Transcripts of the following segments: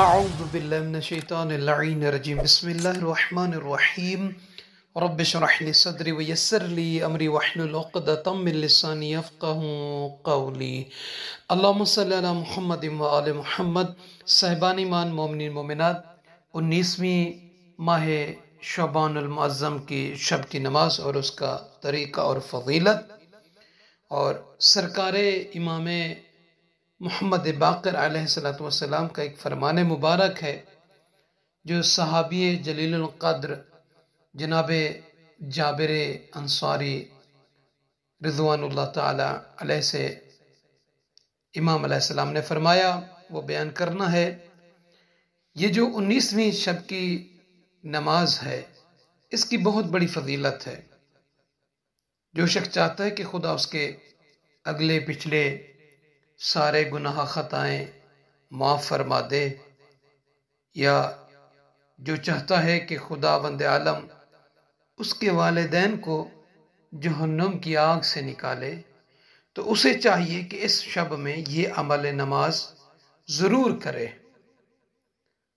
اعوذ باللہ من الشیطان اللعین الرجیم بسم اللہ الرحمن الرحیم رب اشرح لی صدری ویسر لی امری واحلل عقدۃ من لسانی یفقہوا قولی اللہم صلی علی محمد وآل محمد۔ صاحبان ایمان، مومنین مومنات، 19ویں ماہ شعبان المعظم کی شب کی نماز اور اس کا طریقہ اور فضیلت، اور سرکار امام محمد باقر علیہ السلام کا ایک فرمان مبارک ہے جو صحابی جلیل القدر جناب جابر انصاری رضوان اللہ تعالی علیہ سے امام علیہ السلام نے فرمایا، وہ بیان کرنا ہے۔ یہ جو 19ویں شب کی نماز ہے، اس کی بہت بڑی فضیلت ہے۔ جو شخص چاہتا ہے کہ خدا اس کے اگلے پچھلے سارے گناہ خطائیں معاف فرما دے، یا جو چاہتا ہے کہ خدا بند عالم اس کے والدین کو جہنم کی آگ سے نکالے، تو اسے چاہیے کہ اس شب میں یہ عمل نماز ضرور کرے،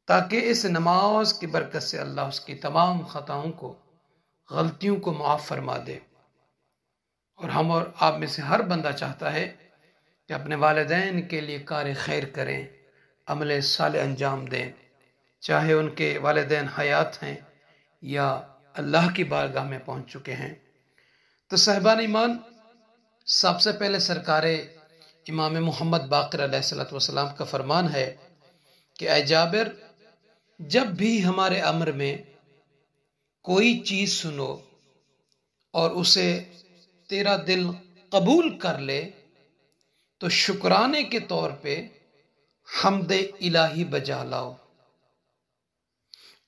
تاکہ اس نماز کی برکت سے اللہ اس کی تمام خطاؤں کو، غلطیوں کو معاف فرما دے۔ اور ہم اور آپ میں سے ہر بندہ چاہتا ہے کہ اپنے والدین کے لیے کار خیر کریں، عمل صالح انجام دیں، چاہے ان کے والدین حیات ہیں یا اللہ کی بارگاہ میں پہنچ چکے ہیں۔ تو صاحبان ایمان، سب سے پہلے سرکار امام محمد باقر علیہ السلام کا فرمان ہے کہ اے جابر، جب بھی ہمارے امر میں کوئی چیز سنو اور اسے تیرا دل قبول کر لے تو شکرانے کے طور پہ حمد الہی بجا لاؤ،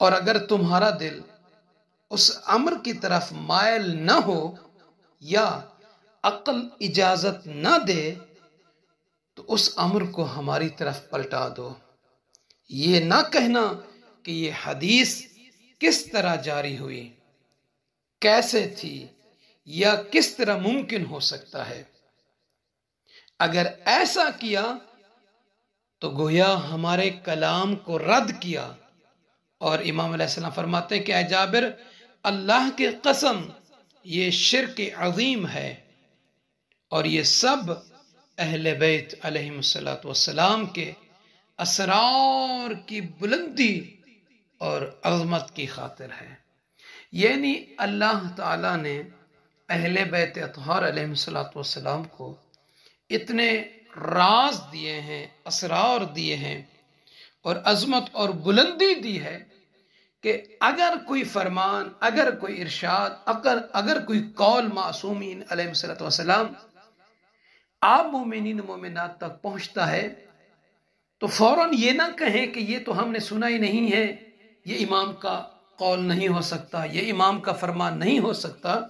اور اگر تمہارا دل اس امر کی طرف مائل نہ ہو یا عقل اجازت نہ دے تو اس امر کو ہماری طرف پلٹا دو۔ یہ نہ کہنا کہ یہ حدیث کس طرح جاری ہوئی، کیسے تھی، یا کس طرح ممکن ہو سکتا ہے۔ اگر ایسا کیا تو گویا ہمارے کلام کو رد کیا۔ اور امام علیہ السلام فرماتے ہیں کہ اے جابر، اللہ کی قسم یہ شرک عظیم ہے، اور یہ سب اہل بیت علیہم السلام کے اسرار کی بلندی اور عظمت کی خاطر ہے۔ یعنی اللہ تعالیٰ نے اہل بیت اطہار علیہم السلام کو اتنے راز دیے ہیں، اسرار دیے ہیں، اور عظمت اور بلندی دی ہے کہ اگر کوئی فرمان، اگر کوئی ارشاد، اگر کوئی قول معصومین علیہ السلام آپ مومنین مومنات تک پہنچتا ہے تو فوراً یہ نہ کہیں کہ یہ تو ہم نے سنا ہی نہیں ہے، یہ امام کا قول نہیں ہو سکتا، یہ امام کا فرمان نہیں ہو سکتا۔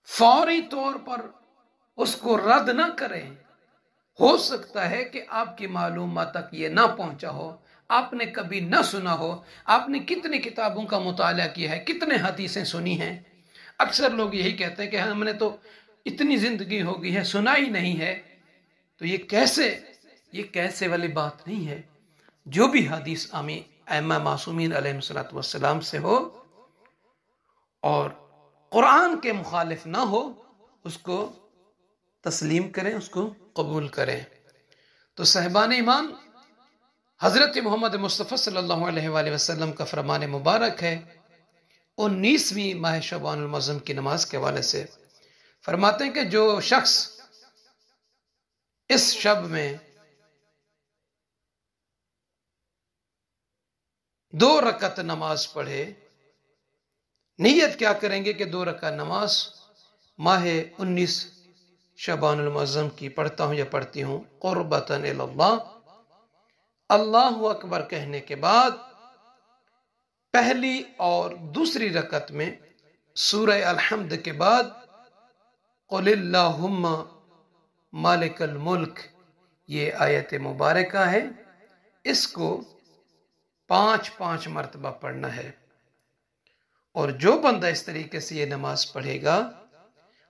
فوری طور پر اس کو رد نہ کریں۔ ہو سکتا ہے کہ آپ کی معلومات تک یہ نہ پہنچا ہو، آپ نے کبھی نہ سنا ہو، آپ نے کتنی کتابوں کا مطالعہ کیا ہے، کتنے حدیثیں سنی ہیں۔ اکثر لوگ یہی کہتے ہیں کہ ہم نے تو اتنی زندگی ہو گئی ہے، سنا ہی نہیں ہے۔ تو یہ کیسے والی بات نہیں ہے۔ جو بھی حدیث ائمہ معصومین علیہ السلام سے ہو اور قرآن کے مخالف نہ ہو، اس کو تسلیم کریں، اس کو قبول کریں۔ تو صاحبان ایمان، حضرت محمد مصطفیٰ صلی اللہ علیہ وآلہ وسلم کا فرمان مبارک ہے 19ویں ماہ شعبان المعظم کی نماز کے حوالے سے، فرماتے ہیں کہ جو شخص اس شب میں 2 رکعت نماز پڑھے، نیت کیا کریں گے کہ 2 رکعت نماز ماہ 19 شعبان المعظم کی پڑھتا ہوں یا پڑھتی ہوں، قربتاً اللہ، اللہ اکبر کہنے کے بعد پہلی اور دوسری رکعت میں سورہ الحمد کے بعد قل اللہم مالک الملک، یہ آیت مبارکہ ہے، اس کو 5 مرتبہ پڑھنا ہے۔ اور جو بندہ اس طریقے سے یہ نماز پڑھے گا،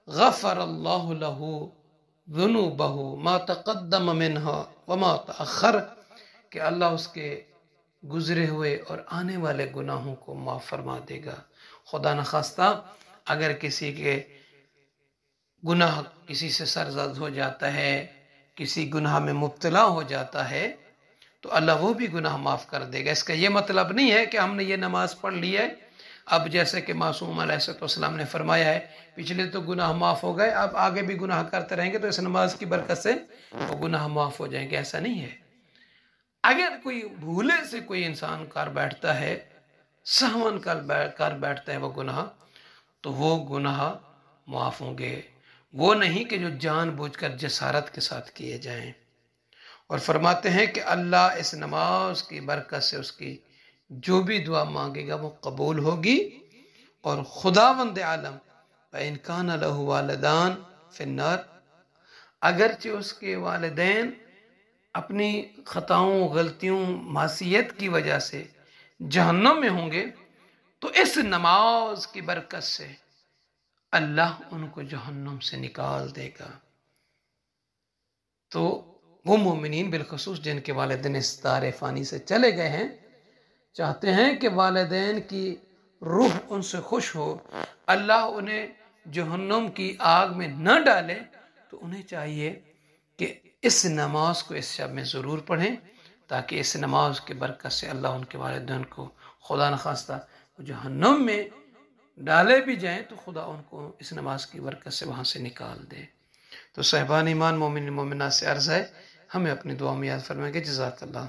غفر اللہ لہ ذنوبہ ما تقدم منہا وما تأخر، کہ اللہ اس کے گزرے ہوئے اور آنے والے گناہوں کو معاف فرما دے گا۔ خدا نخواستہ اگر کسی کے گناہ کسی سے سرزد ہو جاتا ہے، کسی گناہ میں مبتلا ہو جاتا ہے، تو اللہ وہ بھی گناہ معاف کر دے گا۔ اس کا یہ مطلب نہیں ہے کہ ہم نے یہ نماز پڑھ لی ہے، اب جیسے کہ معصوم علیہ السلام نے فرمایا ہے پچھلے تو گناہ معاف ہو گئے، اب آگے بھی گناہ کرتے رہیں گے تو اس نماز کی برکت سے وہ گناہ معاف ہو جائیں گے، ایسا نہیں ہے۔ اگر کوئی بھولے سے کوئی انسان کر بیٹھتا ہے، سہون کر بیٹھتا ہے وہ گناہ، تو وہ گناہ معاف ہوں گے، وہ نہیں کہ جو جان بوجھ کر جسارت کے ساتھ کیے جائیں۔ اور فرماتے ہیں کہ اللہ اس نماز کی برکت سے اس کی جو بھی دعا مانگے گا وہ قبول ہوگی، اور خداوند عالم فَإِنْ كَانَ لَهُ وَالِدَانِ فِي النَّارِ، اگرچہ اس کے والدین اپنی خطاؤں، غلطیوں، معصیت کی وجہ سے جہنم میں ہوں گے، تو اس نماز کی برکت سے اللہ ان کو جہنم سے نکال دے گا۔ تو وہ مومنین بالخصوص جن کے والدین اس دار فانی سے چلے گئے ہیں، چاہتے ہیں کہ والدین کی روح ان سے خوش ہو، اللہ انہیں جہنم کی آگ میں نہ ڈالے، تو انہیں چاہیے کہ اس نماز کو اس شب میں ضرور پڑھیں، تاکہ اس نماز کی برکت سے اللہ ان کے والدین کو خدا نخواستہ جہنم میں ڈالے بھی جائیں تو خدا ان کو اس نماز کی برکت سے وہاں سے نکال دے۔ تو صاحبان ایمان، مومن مومنات سے عرض ہے ہمیں اپنی دعا میں یاد فرمائیں گے۔ جزاک اللہ۔